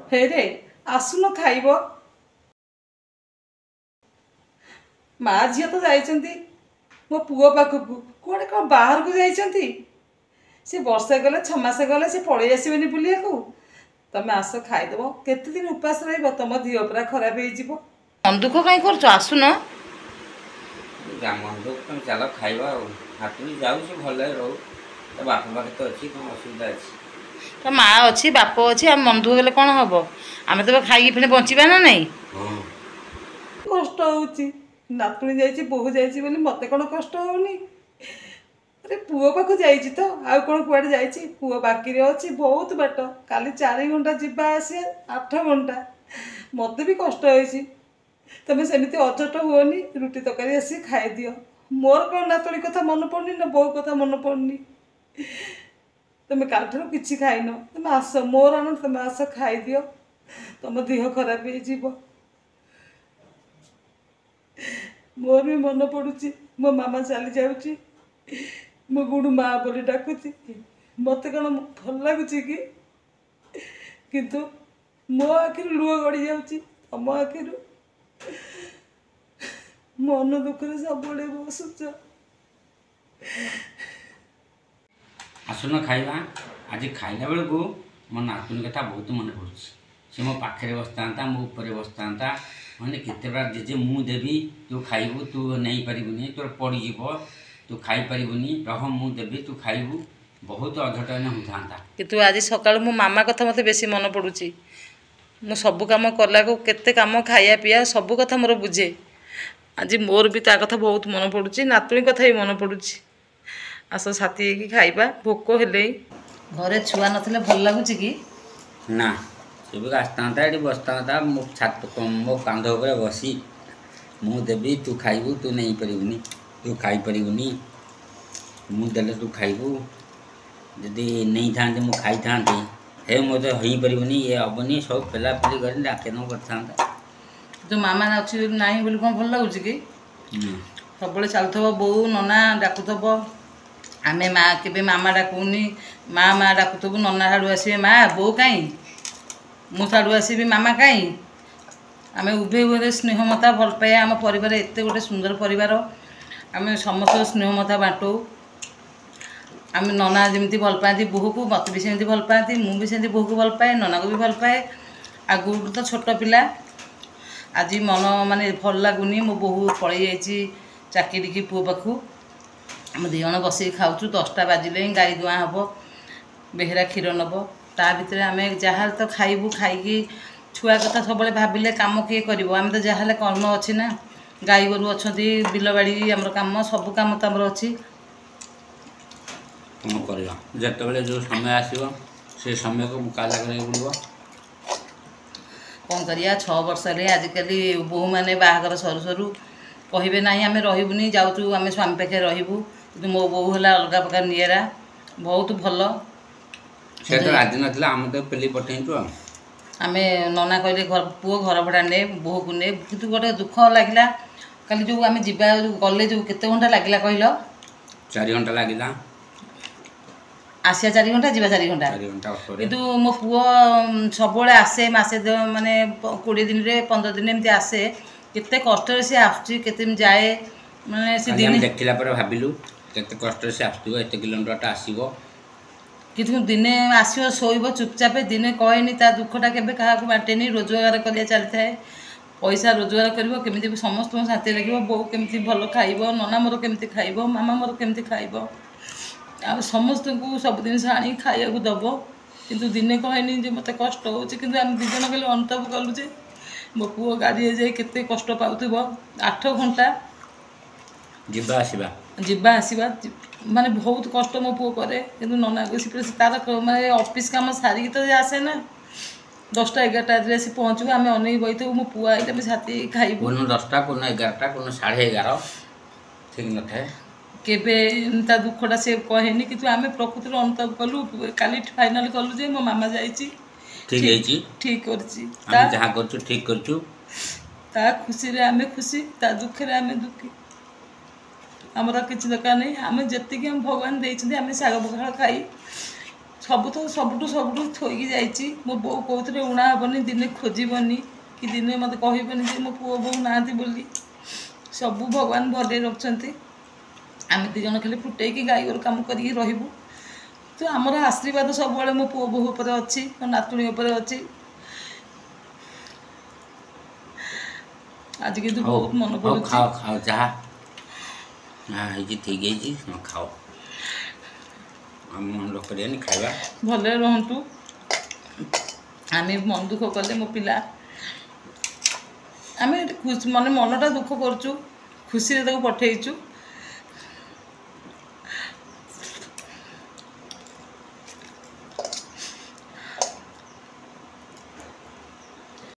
हे रे आसुन खाइब माँ झी तो जाइछन्ती मो पुओ पाखकू कौन कौन बाहर को जाइछन्ती से वर्षे गले 6 मास गले से पड़े आसबेनी बुलिया को तमे आस खाइदेव केते दिन उपास रहिब तुम दिह पूरा खराब हो मन दुख कहीं कर आसुन मन दुख तुम चल खाइबा हाथ भी जाऊँ भल रो तो बाप पाखे तो अच्छी कौन असुविधा अच्छी तो माँ अच्छी बाप अच्छी आम मन दुख गले कौन हम आम तो खाई फिर बचा ना नहीं कष्ट होची नातुणी जाइए बोहू जाइए बोली मत कौन कष्ट होनी अरे पुओ पाक जाइए तो आउ कौन कुआड़े जाइए पुओ बाकी अच्छी बहुत बाट काली 4 घंटा जावा आसिया 8 घंटा मत भी कष्ट होती तुम सेमती अचट हुओनी रुटी तरकारी आसी खाई दियो मोर कौन नातुणी कथा मन पड़नी ना बो कथा मन पड़नी तुम काल ठार कि खाइन तुम आस मोर आन तुम आस खाई दियो तुम देह खराब हो मोर भी मन पड़ुची मो मामा चली जाऊँगी मो गुड़ू माँ बोली डाकुची मत कौन भल लगुच कि किंतु मो आखिर लुह गड़ी जाऊँगी तुम आखिर मन दुख सब बसुच आसुन खाइबा आज खाइला बेलू मो नातुनी कथा बहुत मन पड़ुछ से मो पाखे बसता मो ऊपर बसता मैंने केते बार जेजे मु देवी तू खाइबू तू नहीं पारिबुनी तोर पड़ज तू खाई पारिबुनी रह मु देवी तू खाइबू बहुत अझटन होता कि आज सका मो मामा कथा मत बेसी मन पड़ुची मु सब कम कला को केते काम खाया पिया सब कथा मोर बुझे आज मोर भी ता कथा बहुत मन पड़ुची नातुणी कथा भी मन पड़ुची आस साथी खाइबा भोक हेले घरे छुआ नथिले भल लागुची कि ना से भी आसता ये बसता मो छात मो कांध उपर बसी मु देवी तू खाइबू तू नहीं पारिबुनी तू खाई पारिबुनी मु देले तू खाइबू जदि नहीं था मु खाई था हे मो तो हो पारिबुनी ये हेनी सब पेला पेली कर डाकेन करता तो मामा अच्छी ना बोली कौन भल लगुच कि सब चलुव बो नना डाकुव आम माँ के मामा डाकुनी माँ माँ डाकुव नना साड़ू आसवे माँ बो कहीं मु साड़ू आसबि मामा कहीं आम उभे उभे स्नेहमता भल पाए आम परिवार एत गोटे सुंदर परिवार आम समस्त स्नेहमता बांटू आम नना जमी भल पाती बोहू को मत भी सेमती भल पाती मुझे सेमती बोहू को भल पाए नना को भी भल पाए आगुठ तो छोट पिला आज मन माने भल लगुनि मो बोहू पलि जाइए चाकरी की पुओ पाखु आम दी जन बस खाऊँ 10टा बाजिले गाई दुआ हम बेहरा क्षीर नब ता भितर आम जहाँ तो खाइबू खाई छुआ कथा सब भाविले कम किए कर आम तो जहाँ कर्म अच्छी ना गाई गोरु अच्छा बिल बाड़ी आम कम सब कम तो आमर अच्छी कौन कर जिते जो समय आसो से समय को मुकाबला कर कौन करिया 6 वर्ष आजिकल बोहू मैंने बाहागर सरू सरू कहे ना आम रही जाऊँ आम स्वामी पाखे रही मो बोहू है अलग प्रकार निरा बहुत भल से तो राजी ना आम तो पेली पठेचु आम नना कहले घर पुओ घर भड़ा ने बोहू को ने कि गोटे दुख लगे कल जो आम जा गले जो केते घंटा लगे कहल 4 घंटा लगे आसिया 4 घंटा जा 4 घंटा कि मो पुओ सब आसे मसे माने 20 दिन 15 दिन एमती आसे केते कष्ट से आसते जाए माने से दिन देखला पर भाबिलु केते कष्ट से आसतु एते किलोमीटर आसीबो कि दिने आसो शोब चुपचाप दिने कहनी ता दुखटा के क्या बांटेनी रोजगार कर चलता है पैसा रोजगार करमी समस्त शांति लगे बो केमती भल खाइब नना मोर केमती खाइब मामा मोर केमती खाइब आ समस्त को सब जिन आनी खाया दब किंतु दिने कहनी जे मत कष्ट हो आम दिजन कले अनुभव कलु जे मो पुओ गाड़ी जाए केते कष्ट पाउथब 8 घंटा जीवा आसवा माने बहुत कष्ट मो पुओ करे किंतु नना को तार माने ऑफिस काम सारिकी तो आसे ना 10टा 11टा आसी पहुँचू आम अनेक बही मो पुआ आइले आम साथी खाइबू 10टा को 11टा को 11:30 ठीक न थाए केबे ता दुखटा से कहेनी कि आम प्रकृति अनुभव कलु काली फाइनाल कलु जे मो मामा जाइए ठीक कर ठीक करचु ता खुशी रे आम खुशी ता दुख रे आम दुखी आमर किसी दरकार नहीं आम जी भगवान देते आम शाग पखाड़ खाई ସବୁଠୁ ଥୋଇକି ଯାଇଛି। ମୋ ବୋଉ କେଉଁଥିରେ ଉଣା ହେବନି, ଦିନେ ଖୋଜିବନି କି ଦିନେ ମୋତେ କହିବନି ଯେ ମୋ ପୁଅ ବୋଉ ନାହାନ୍ତି ବୋଲି। ସବୁ ଭଗବାନ ଭଲରେ ରଖିଛନ୍ତି। ଆମେ 2 ଜଣ ଖାଲି ଫୁଟେଇକି ଗାଈଗୋରୁ କାମ କରିକି ରହିବୁ। ତ ଆମର ଆଶୀର୍ବାଦ ସବୁବେଳେ ମୋ ପୁଅ ବୋହୂ ଉପରେ ଅଛି, ମୋ ନାତୁଣୀ ଉପରେ ଅଛି। ଆଜି କିନ୍ତୁ ହଉ ବହୁତ ମନେ ହଉ ପଡ଼ୁଛି। ଖାଅ ଯାହା ହେଇଛି ଠିକ୍ ହେଇଛି, ଖାଅ। ଆମ ମନ କରିବାନି, ଖାଇବା। ଭଲରେ ରୁହନ୍ତୁ। ଆମେ ମନ ଦୁଃଖ କଲେ ମୋ ପିଲା, ଆମେ ମନଟା ଦୁଃଖ କରୁଛୁ, ଖୁସିରେ ତାକୁ ପଠେଇଛୁ।